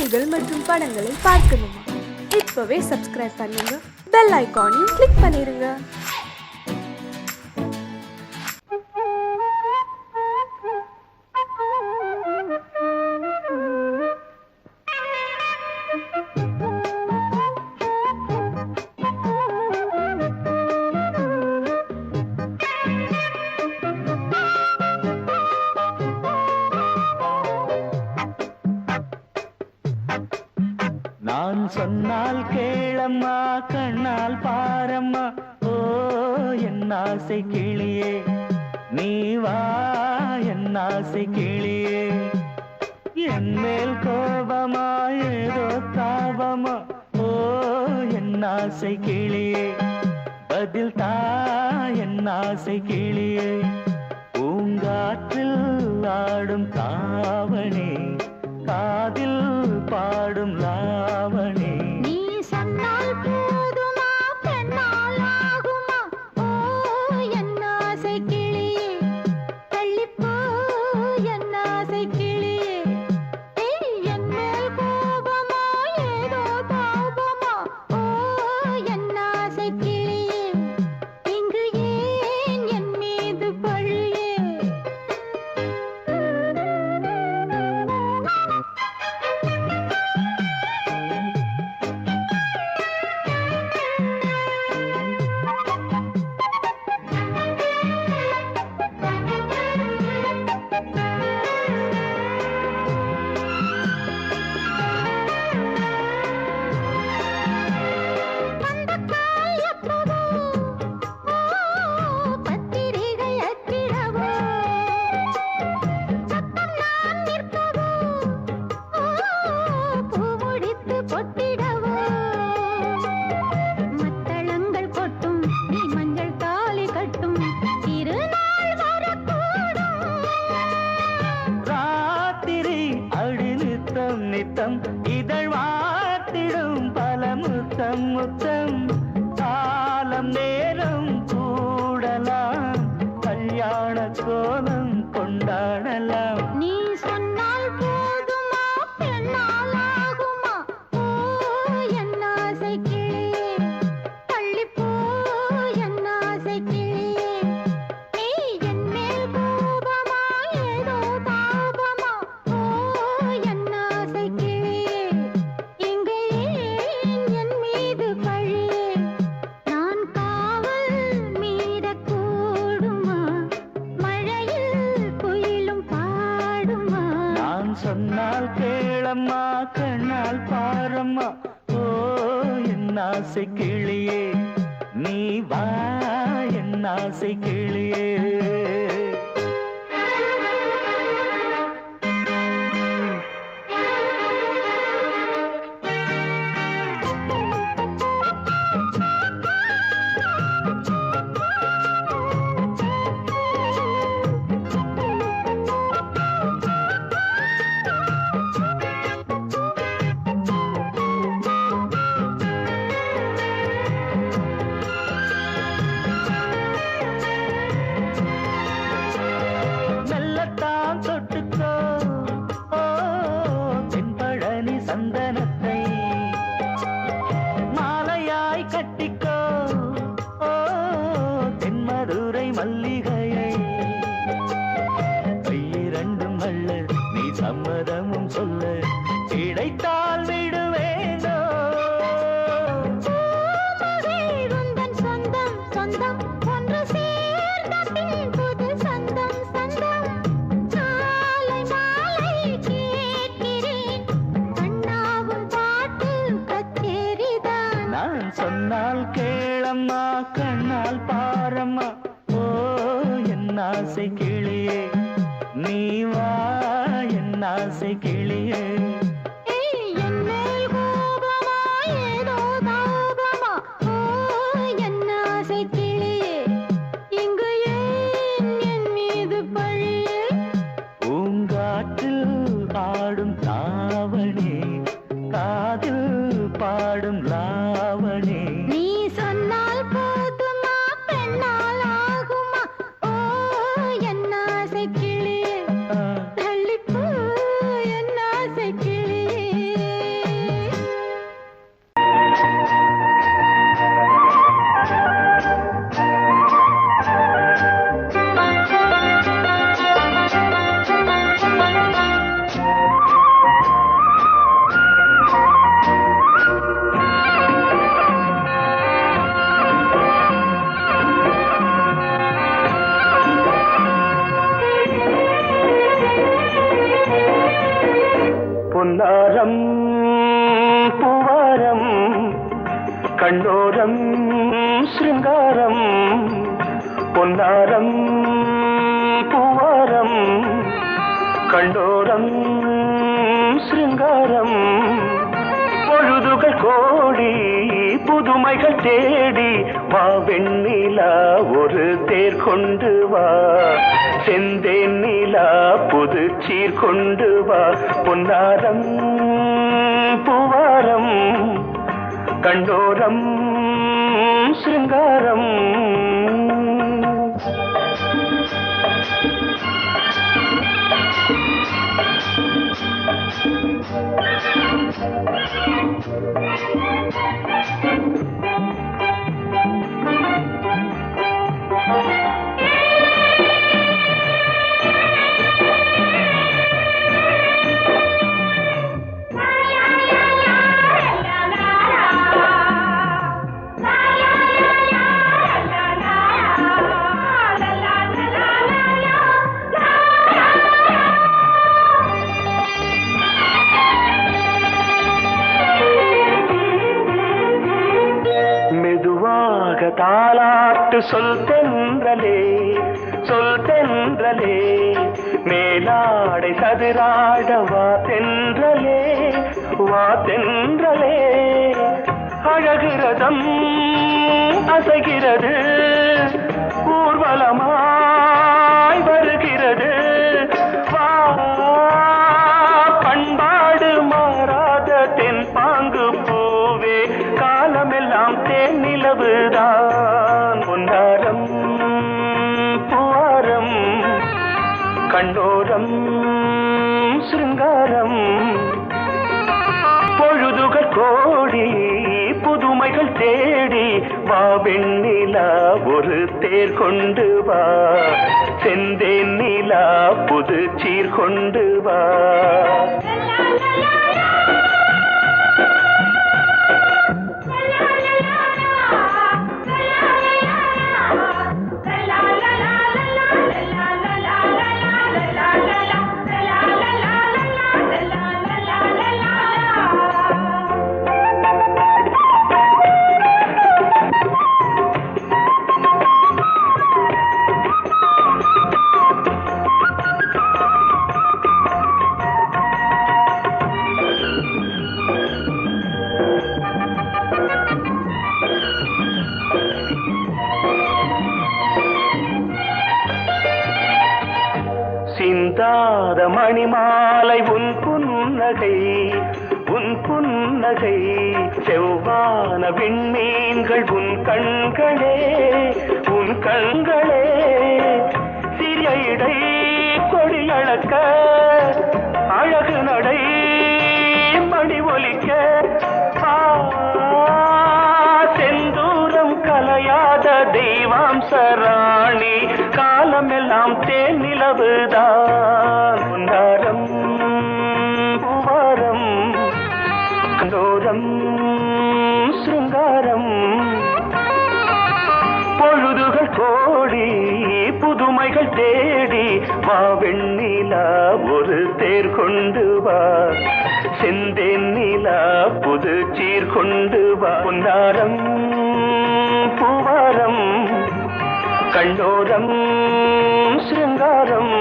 செய்திகள் மற்றும் படங்களை பார்க்கணுமா? இப்பவே சப்ஸ்கிரைப் பண்ணுங்க, பெல் ஐகானையும் கிளிக் பண்ணிருங்க. நான் சொன்னால் கேளம்மா, கண்ணால் பாரம்மா, ஓ என் ஆசை கிளியே, நீ வா என் ஆசை கிளியே. என் மேல் கோபமா ஏதோ தாபமா, ஓ என் ஆசை கிளியே, பதில் தா என் ஆசை கிளியே. பூங்காற்றில் ஆடும் தாவணி, காதில் பாடும் லாவணி. நீ சொன்னால் போதுமா, பெண்ணால் ஆகுமா, ஓ என் ஆசை கிளியே, தள்ளிப்போ என் ஆசை கிளியே. என் மேல் கோபமா ஏதோ தாபமா, ஓ என் ஆசை கிளியே, இங்கு ஏன் என் மீது பழியே? நித்தம் இதழ் வாத்திடும் பல முத்தம் முத்தம், காலம் நேரம் கூடலாம், கல்யாண கோலம் கொண்டாடலாம். நீ சொன்னால் போதுமா, பெண்ணால் ஆகுமா, ஓ என் ஆசை கிளியே, தள்ளிப்போ என் ஆசை கிளியே. நீ என் மேல் கோபமா ஏதோ தாபமா, ஓ என் ஆசை கிளியே, இங்கே ஏன் என் மீது பழியே? நான் காவல் மீறக்கூடுமா, மழையில் குயிலும் பாடுமா? நான் சொன்னால் கேளம்மா, கண்ணால் பாரம்மா, ஓ என் ஆசை கிளியே, நீ வா என் ஆசை கிளியே. மெல்லத்தான் தொட்டுக்கோ, ஓ தென்பழனி சந்தனத்தை, மாலையாய் கட்டிக்கோ, ஓ தென்மதுரை மல்லிகையை. கையிரண்டும் அள்ள நீ சம்மதமும் சொல்ல, கிடைத்தால் விடுவேனோ. உந்தன் சொந்தம் சொந்தம் ஒன்று சேர்ந்த பின் புது சொந்தம் சொந்தம். மாலை மாலை கேட்கிறேன், கண்ணாவும் பாட்டு கச்சேரிதான். நான் சொன்னால் கேளம்மா, கண்ணால் பாரம்மா, ஓ என் ஆசை கிளியே, நீ வா என் ஆசை கிளியே. பொன்னாரம் பூவாரம் கண்ணோரம் சிருங்காரம் பொன்னாரம் பூவாரம் கண்டோரம் சிருங்காரம் பொழுதுகள் கோடி புதுமைகள் தேடி வா வெண்ணிலா ஒரு தேர் கொண்டு வா செந்தேன் நிலா புது சீர் கொண்டு வா பொன்னாரம் பூவாரம் கண்டோரம் சிருங்காரம் தாலாட்டு சொல் தென்றலே சொல் தென்றலே மேலாடை சதுராட வா தென்றலே வா தென்றலே அழகிறதம் அசைகிறது ஊர்வலமாய் வருகிறது வா பண்பாடு மாறாத தென் பாங்கு பூவே காலமெல்லாம் தேன் நிலவுதான் பொன்னாரம் பூவாரம் கண்டோரம் சிருங்காரம் பொழுதுகள் கோடி புதுமைகள் தேடி வா வெண்ணிலா ஒரு தேர் கொண்டு வா செந்தேன் நிலா புது சீர் கொண்டு வா சிந்தாத மணிமாலை உன் புன்னகை செவ்வான விண்மீன்கள் உன் கண்களே சிறிய இடை கொடியளக்க அழகு நடை மணி ஒலிக்க செந்தூரம் கலையாத தெய்வாம்சராணி காலமெல்லாம் தேன் நிலவுதான் பொன்னாரம் பூவாரம் கண்டோரம் சிருங்காரம் பொழுதுகள் கோடி புதுமைகள் தேடி வா வெண்ணிலா ஒரு தேர் கொண்டு வா செந்தேன் நிலா புது சீர் கொண்டு வா பொன்னாரம் பூவாரம் கண்டோரம் சிருங்காரம்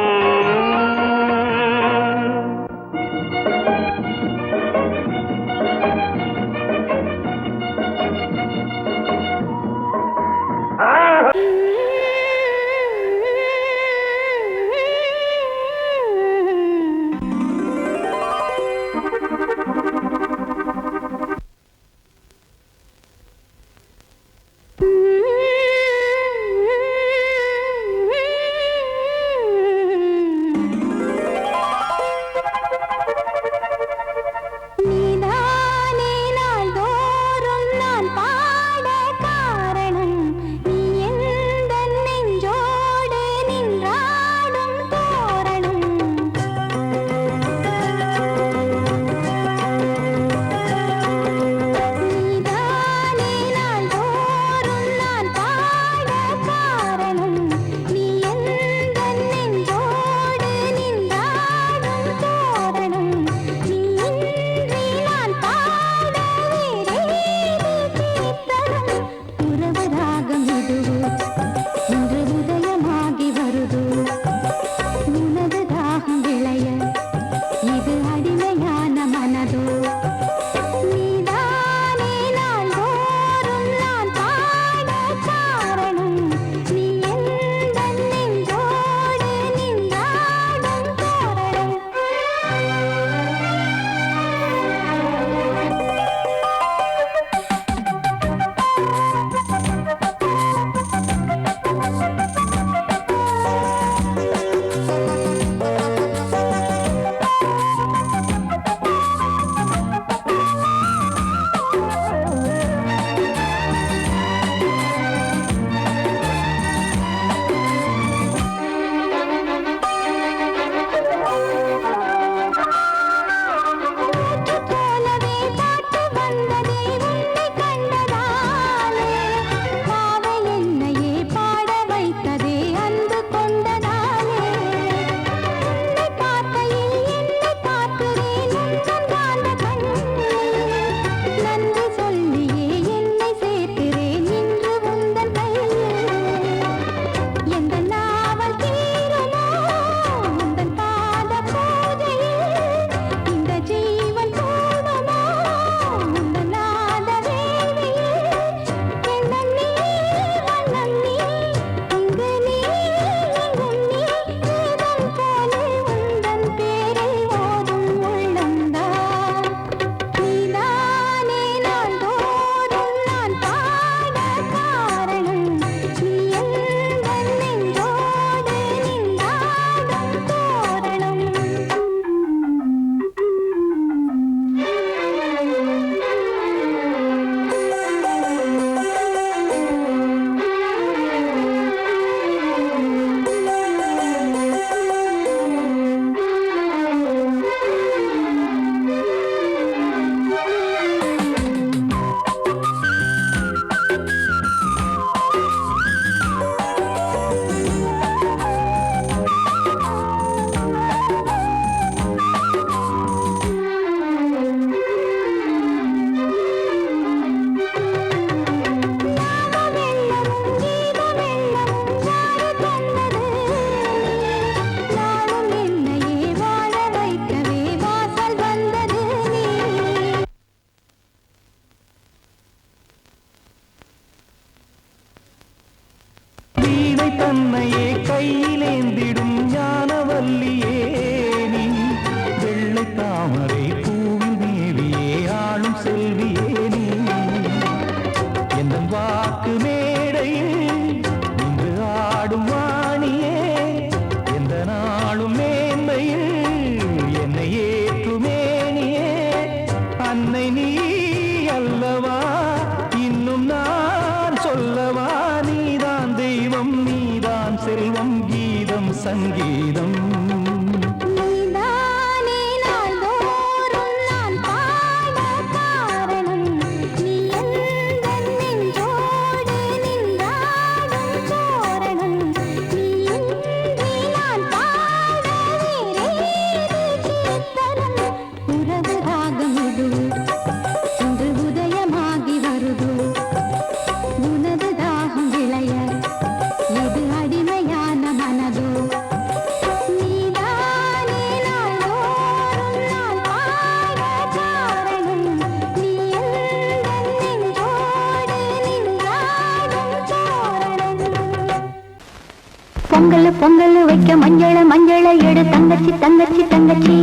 பொங்கல் வைக்க மஞ்சள மஞ்சள எடு தங்கச்சி தங்கச்சி தங்கச்சி.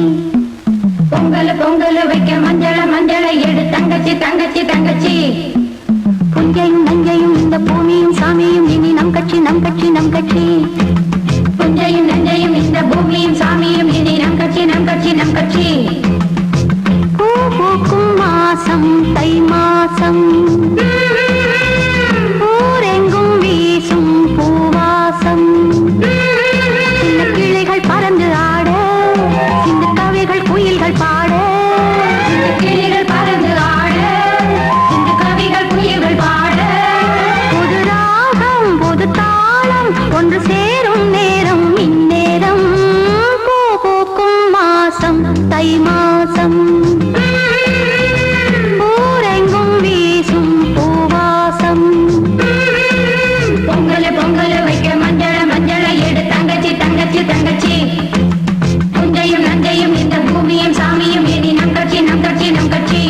பொங்கல் வைக்க மஞ்சள மஞ்சள எடு தங்கச்சி தங்கச்சி தங்கச்சி. புஞ்சையும் நஞ்சையும் இந்த பூமியும் சாமியும் இனி நம் கட்சி நம் கட்சி நம் கட்சி. புஞ்சையும் நஞ்சையும் இந்த பூமியும் சாமியும் இனி நம் கட்சி நம் கட்சி நம் கட்சி. பூ பூக்கும் மாசம் தை மாசம் ஊரெங்கும் வீசும் பூவாசம். சின்ன கிளைகள் பறந்து ஆட சின்ன கவிகள் குயில்கள் பாட. கிளிகள் பறந்து ஆட இந்த கவிகள் குயில்கள் பாட. புது ராகம் புது தாளம் ஒன்று சேரும் நேரம் இந்நேரம். பூ பூக்கும் மாசம் தை மாசம் ஊரெங்கும் வீசும் பூவாசம். பொங்கல் வைக்க மஞ்சள மஞ்சள எடு தங்கச்சி தங்கச்சி தங்கச்சி. புஞ்சையும் நஞ்சையும் இந்த பூமியும் சாமியும் இனி நம் கட்சி நம் கட்சி நம் கட்சி.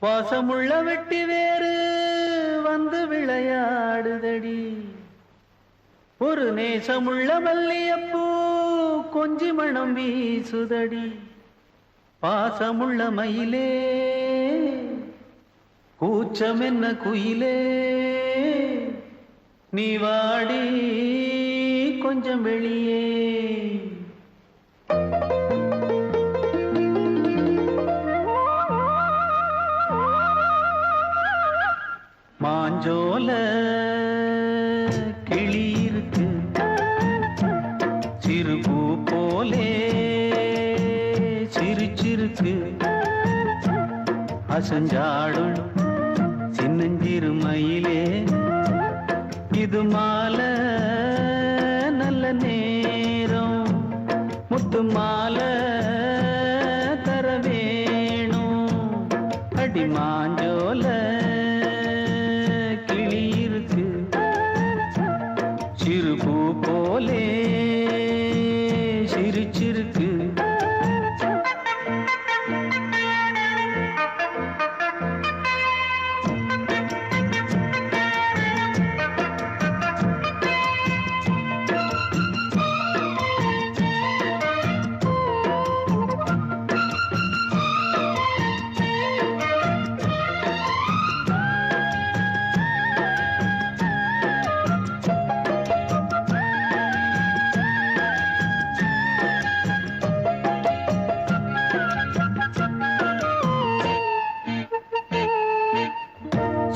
வாசமுள்ள வெட்டி வேறு வந்து விளையாடுதடி, ஒரு நேசமுள்ள மல்லியப்பூ கொஞ்சி மணம் வீசுதடி. பாசமுள்ள மயிலே கூச்சம் என்ன குயிலே, நீ வாடி கொஞ்சம் வெளியே. போல கிளி இருக்கு, சிறு பூ போலே சிரிச்சிருக்கு, அசஞ்சாடும் சின்னஞ்சிறு மயிலே, இது மாலை நல்ல நேரம், முத்து மாலை தர வேணும், அடி மாஞ்சோல கிளி இருக்கு, சிறு பூ போலே சிரிச்சிருக்கு.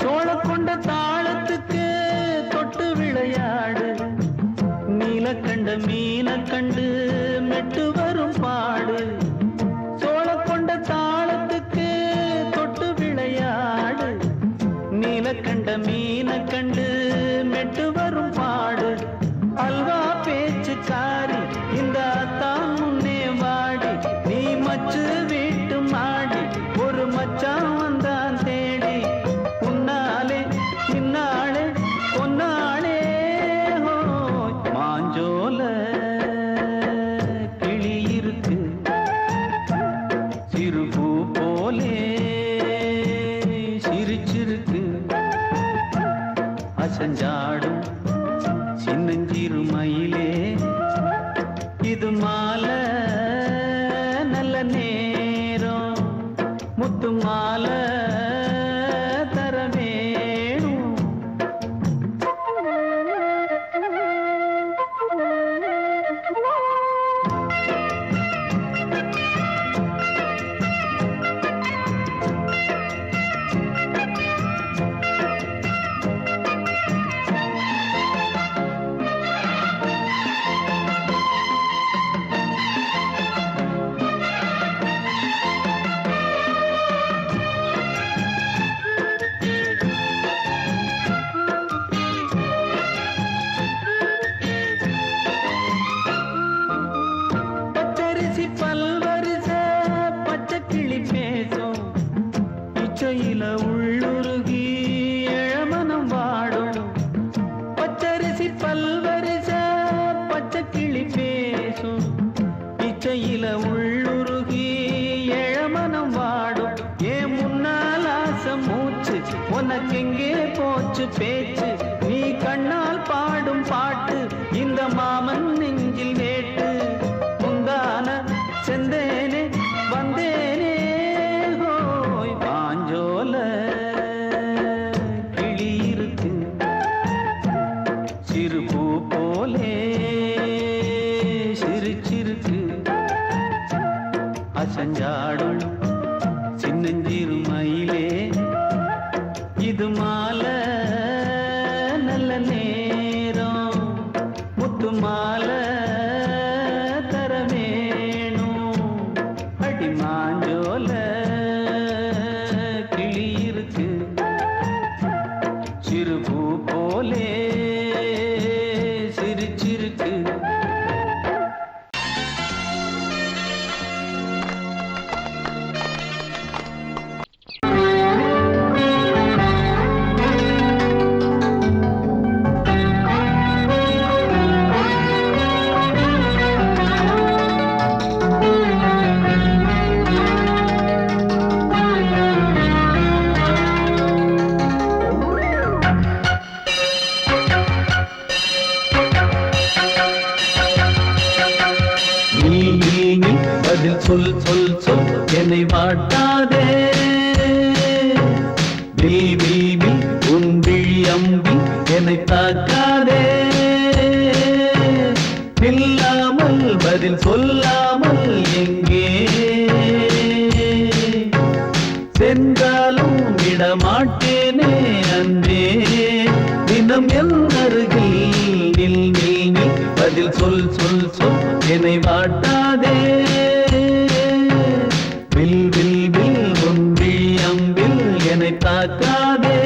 சோழக்கொண்ட தாளத்துக்கு தொட்டு விளையாடு, நீலக்கண்ட மீன கண்டு மெட்டு வரும் பாடு, சோழக்கொண்ட தாளத்துக்கு தொட்டு விளையாடு, நீலக்கண்ட மீன கண்டு மெட்டு வரும் பாடு, அல்வா பேச்சுக்காரி இந்த தான் முன்னே வாடி, நீ மச்சு வீட்டு மாடி, ஒரு மச்சான் வந்தான் தேடி, உன்னாலே இன்னாளே பொன்னாளே ஹோய், மாஞ்சோல கிளி இருக்கு, சிறு பூ போலே சிரிச்சிருக்கு, அசஞ்சாடும் சின்னஞ்சிறு மயிலே, இது மாலை நல்ல நேரம், முத்து மாலை தர வேணும். பச்சரிசி பல்வரிச பச்சை கிளி பேசும், இச்சையில உள்ளுருகி இளமனம் வாடும், பச்சரிசி பல்வரிச பச்சை கிளி பேசும், இச்சையில உள்ளுருகி இளமனம் வாடும், ஏன் முன்னால் ஆசை மூச்சு உனக்கெங்கே போச்சு பேச்சு, நீ கண்ணால் பாடும் பாட்டு இந்த மாமன் நெஞ்சில் வேட்டு, முந்தான செந்தேனே வந்தேனே ஹோய், பாஞ்சோல கிளி இருக்கு, சிறு பூ போலே சிரிச்சிருக்கு, அசஞ்சாடும் சின்னஞ்சிறு மயிலே, இது மாலை நல்ல நேரம், முத்து மாலை தர வேணும், அடி மாஞ்சோல கிளி இருக்கு, சிறு பூ போலே சிரிச்சிருக்கு. பதில் சொல் சொல் சொல் என்னை வாட்டாதே, பில் உன் விழி அம்பி என்னை தாக்காதே, இல்லாமல் பதில் சொல்லாமல் எங்கே சென்றாலும் விடமாட்டேனே அன்பே. பதில் சொல் சொல் சொல் என்னை வாட்டாதே வில் வில் வில் உன் விழி அம்பில் என்னை தாக்காதே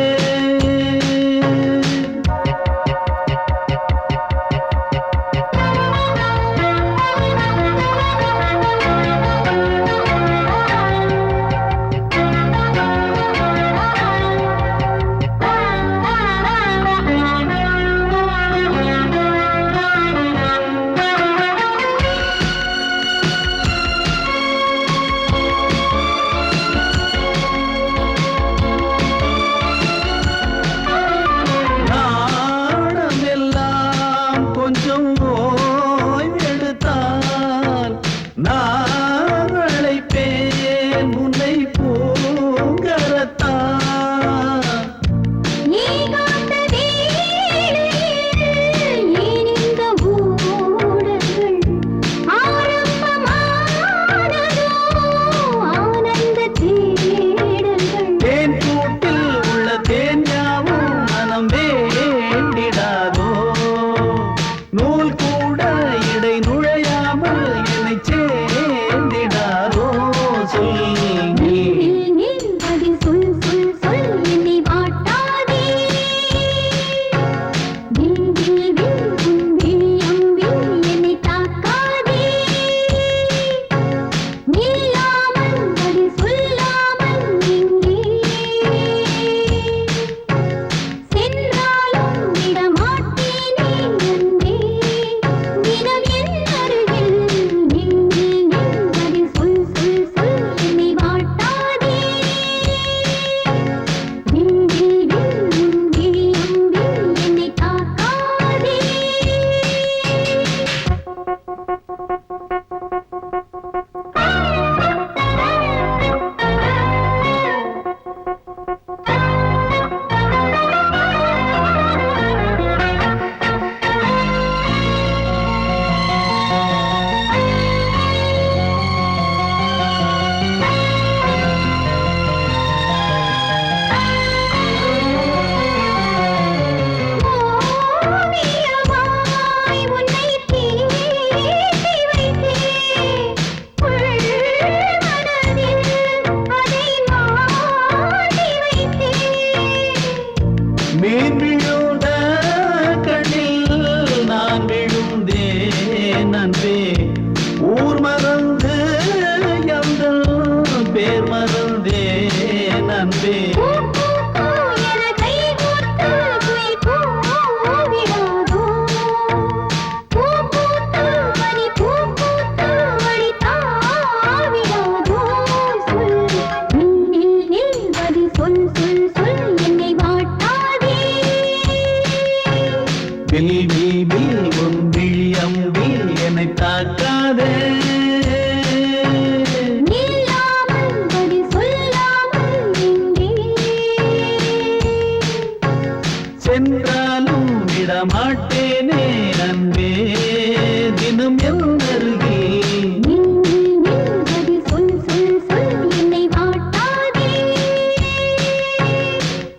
சென்றாலும் விடமாட்டேனே அன்பே தினம் எல்லருகே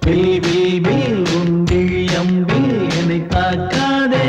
வில் வில் வில் உன் விழி அம்பில் என்னை தாக்காதே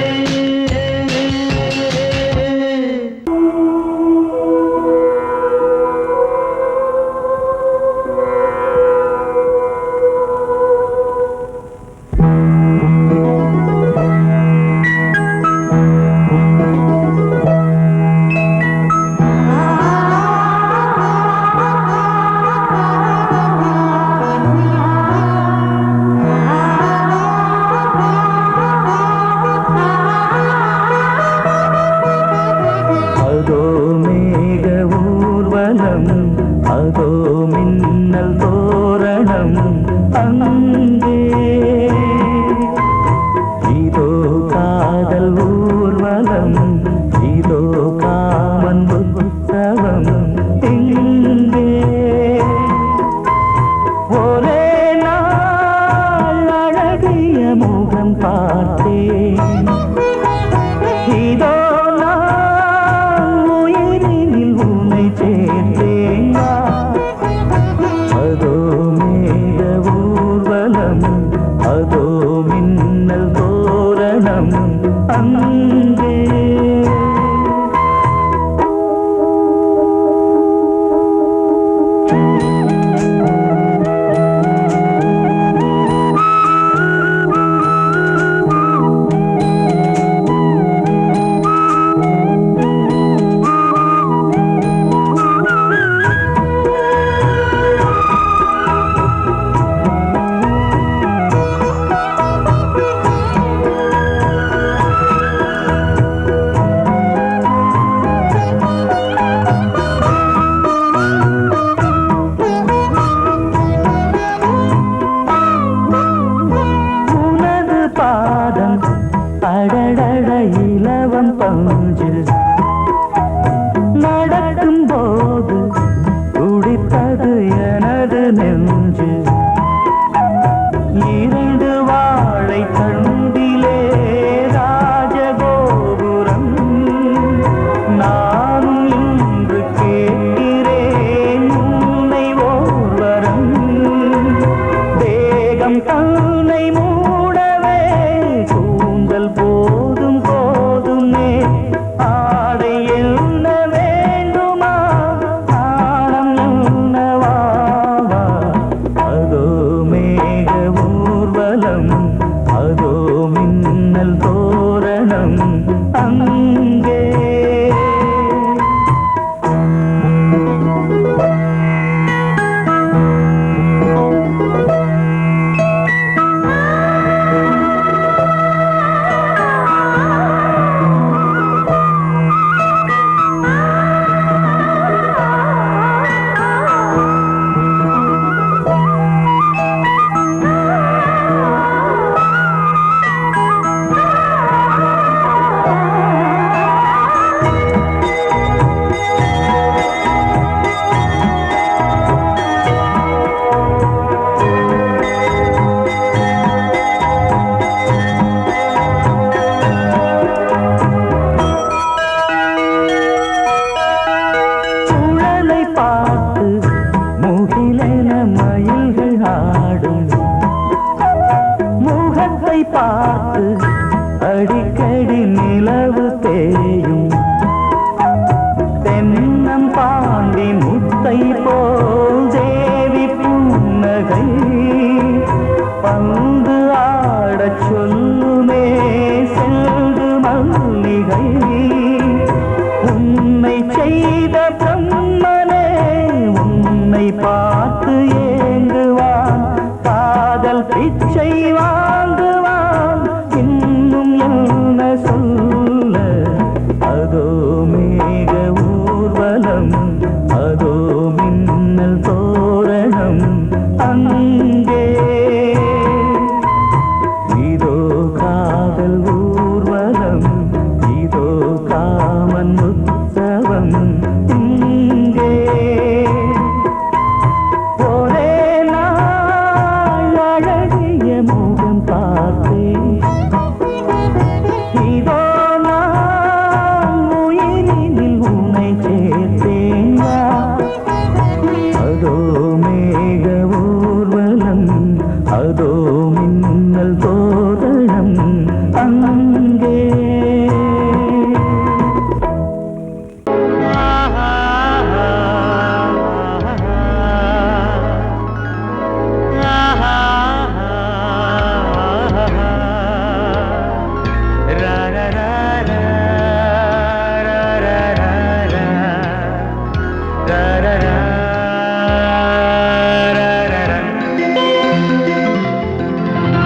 அதோ மின்னல் தோரணம் அங்கே இதோ காதல் ஊர்வலம் இதோ காமன் உற்சவம் இங்கே ஒரே நாள் அழகிய முகம் பார்த்தேன் இதோ நான் உயிரினில் உன்னை சேர்த்தேன் அதோ மேக ஊர்வலம் அதோ மின்னல் தோரணம் அங்கே பஞ்சு நடக்கும் போது துடித்தது எனது நெஞ்சு இரண்டு வாழை தண்டிலே ராஜகோபுரம் நானும் இன்று கேட்கிறேன் உன்னை ஓர்வரம் தேகம் தன்னை மூடவே கூந்தல் போதும் போதுமே ஆடை என்ன வேண்டுமா நாணம் என்னவா அதோ மேக ஊர்வலம் அதோ மின்னல் தோரணம் அங்கே சுழலை பார்த்து முகிலென மயில்கள் ஆடும் முகத்தை பார்த்து அடிக்கடி நிலவு தேயும் தென்னம் பாண்டி முத்தை போல் தேவி புன்னகை பந்து ஆடச் சொல்லுமே செல்கு மல்லிகை உன்னை செய்த பிரம்மனே உன்னை பார்த்து ஏங்குவான் காதல் பிச்சை வாங்குவான் இன்னும் என்ன சொல்ல அதோ மேக ஊர்வலம் அதோ மின்னல் தோரணம் அங்கே இதோ காதல் ஊர்வலம் இதோ காமன் உற்சவம் இங்கே ஒரே நாள் அழகிய முகம் பார்த்தேன் இதோ நான் உயிரினில் உன்னை சேர்த்தேன் அதோ மேக ஊர்வலம் அதோ மின்னல் தோரணம் அங்கே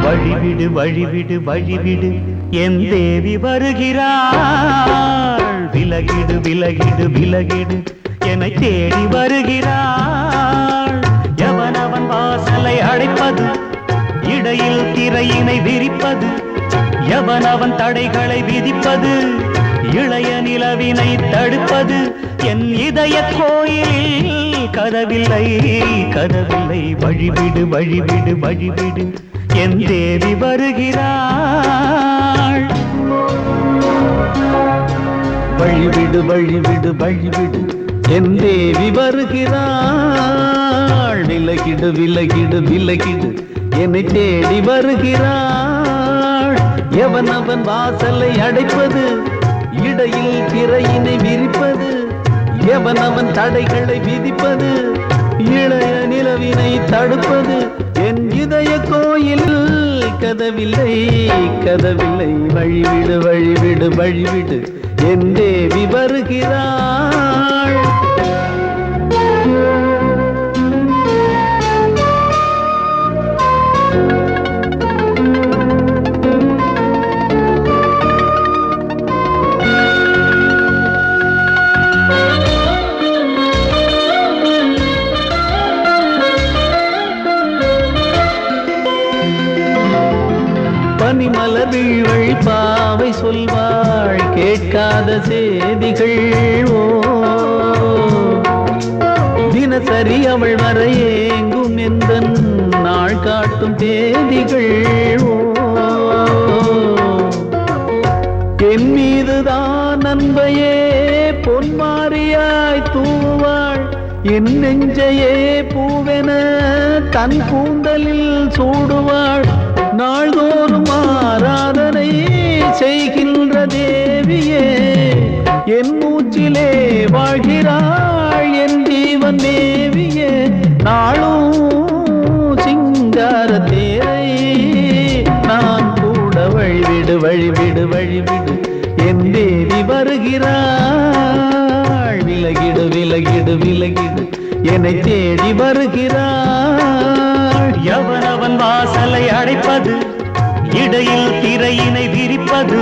வழிவிடு வழிவிடு வழிவிடு என் தேவி வருகிறாள் விலகிடு விலகிடு விலகிடு என்னை தேடி வருகிறாள் எவனவன் வாசலை அடைப்பது இடையில் திரையினை விரிப்பது எவனவன் தடைகளை விதிப்பது இளைய நிலவினை தடுப்பது என் இதய கோயிலில் கதவில்லை கதவில்லை வழிவிடு வழிவிடு வழிவிடு என் தேவி வருகிறாள் வழிவிடு வழிவிடு வழிவிடு என் தேவி வருகிறாள் விலகிடு விலகிடு விலகிடு என்னை தேடி வருகிறாள் எவனவன் வாசலை அடைப்பது இடையில் திரையினை விரிப்பது எவனவன் தடைகளை விதிப்பது இளைய நிலவினை தடுப்பது என் இதய கோயில் கதவில்லை கதவில்லை வழிவிடு வழிவிடு வழிவிடு என் தேவி வருகிறாள் பனிமலர் வீழ்வழி பாவை சொல்வாள் கேட்காத செய்திகள் ஓ தினசரி அவள் வர ஏங்கும் எந்த நாள் காட்டும் தேதிகள் ஓ என் மீதுதான் அன்பையே பொன்மாரியாய் தூவாள் என் நெஞ்சையே பூவென தன் கூந்தலில் சூடுவாள் நாள்தோறும் ஆராதனை செய்கின்ற தேவியே என் மூச்சிலே வாழ்கிறாள் என் ஜீவன் தேவியே நாளும் சிங்கார தேரை நான் கூட வழிவிடு வழிவிடு வழிவிடு என் தேவி வருகிறாள் விலகிடு விலகிடு விலகிடு என்னை தேடி வருகிறாள் எவனவன் வாசலை அடைப்பது இடையில் திரையினை விரிப்பது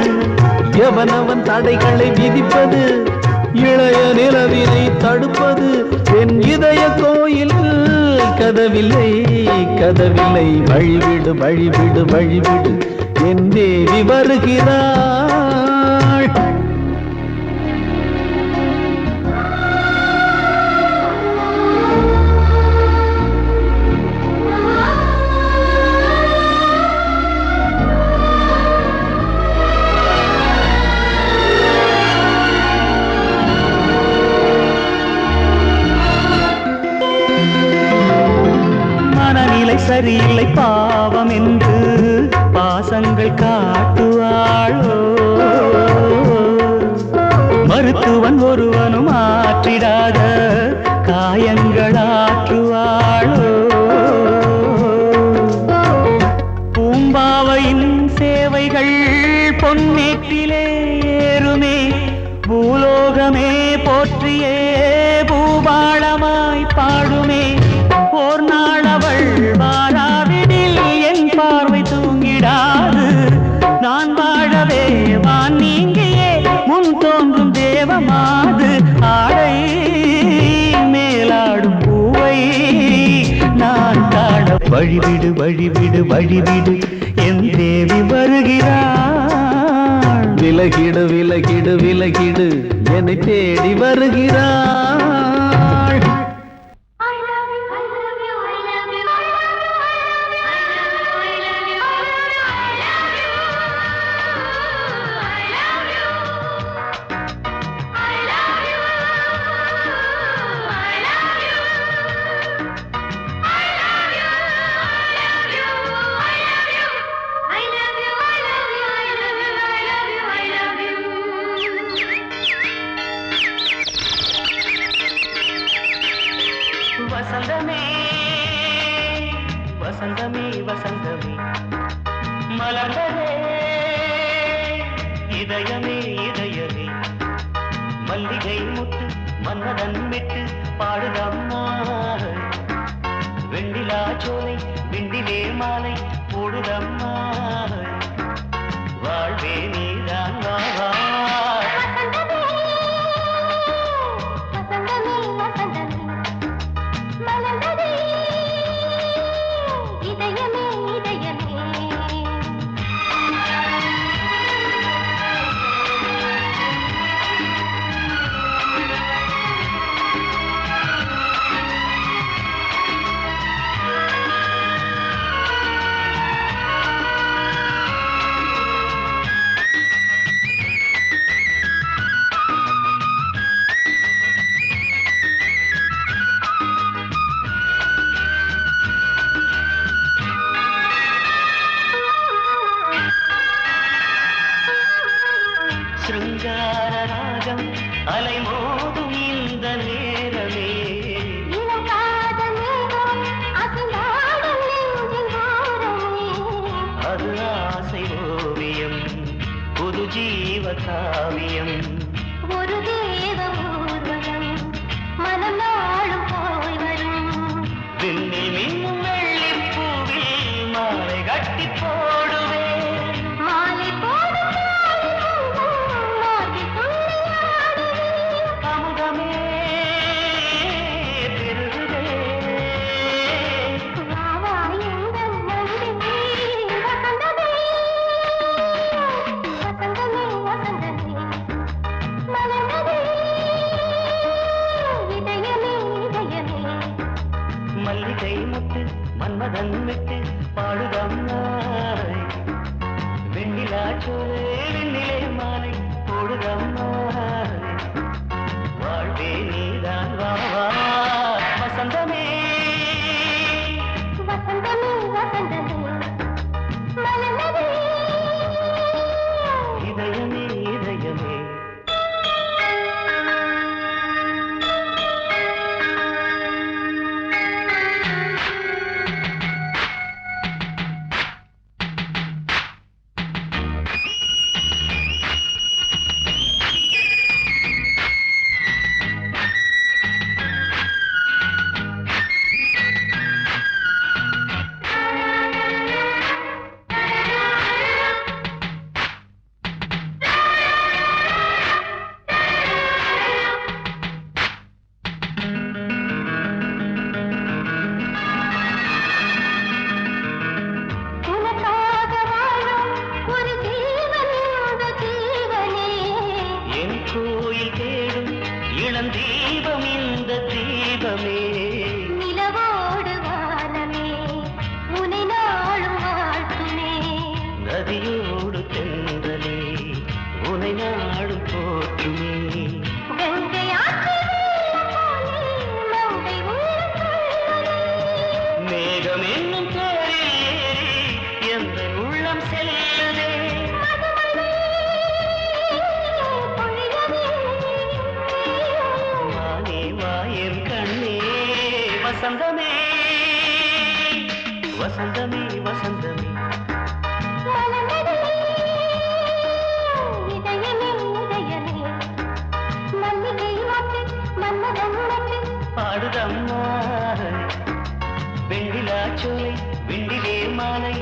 எவனவன் தடைகளை விதிப்பது இளைய நிலவினை தடுப்பது என் இதய கோயில் கதவில்லை கதவில்லை வழிவிடு வழிவிடு வழிவிடு என் தேவி வருகிறாள் சரியில்லை பாவம் என்று பாசங்கள் காட்டுவாளோ மருத்துவன் ஒருவனும் ஆற்றிடாத காயங்களாற்றுவாளோ பூம்பாவையின் சேவைகள் பொன்னேற்றிலே ஏறுமே பூலோகமே போற்றியே பூபாளமாய் பாடுமே ஓர் நாள் அவள் வாராவிடில் என் பார்வை தூங்கிடாது நான் வாழவே வான் நீங்கியே முன் தோன்றும் தேவமாது ஆடை மேலாடும் பூவை நான் காண வழிவிடு வழிவிடு வழிவிடு என் தேவி வருகிறாள் விலகிடு விலகிடு விலகிடு என்னை தேடி வருகிறாள் வசந்தமே வசந்தமே வசந்தமே மலர்ந்ததே இதயமே இதயமே மல்லிகை முத்து மன்னதன் விட்டு பாடுதம்மா வெண்ணிலா சோலை விண்டிலே மாலை போடுதம்மா வாழ்வே நீதான் வா சிருங்கார ராகம் அலைமோதும் இந்த நேரமே அது ஆசை ஓவியம் புது ஜீவ காவியம் ஒரு தேவ ஊர்வலம் மனம் நாளும் போய் வரும் விண்ணில் மின்னும் வெள்ளி பூவில் மாலை கட்டி போடுவேன் மாலை போடும் அமுதமே பெருகுதே மன்னன் விட்டு பாடுதம்மா வெண்ணிலா சோலை வெண்ணிலே மாலை போடுதம்மா வாழ்வே நீதான் வா வா வசந்தமே வசந்தமே வசந்தமே மலர்ந்ததே இதயமே இதயமே தீபம் இந்த தீபமே நிலவோடு வானமே உனை நாளும் வாழ்த்துமே நதியோடு தென்றலே உனை நாடும் போற்றுமே கங்கை மேகம் என்னும் பேரில் எந்த உள்ளம் செல்லுதே வசந்தமே வசந்தமே வசந்தமே இதயமே இதயமே மல்லிகை மாட்டு மன்மதன் நட்டு பாடுதம்மா வெண்ணிலா சோலை வெண்ணிலே மாலை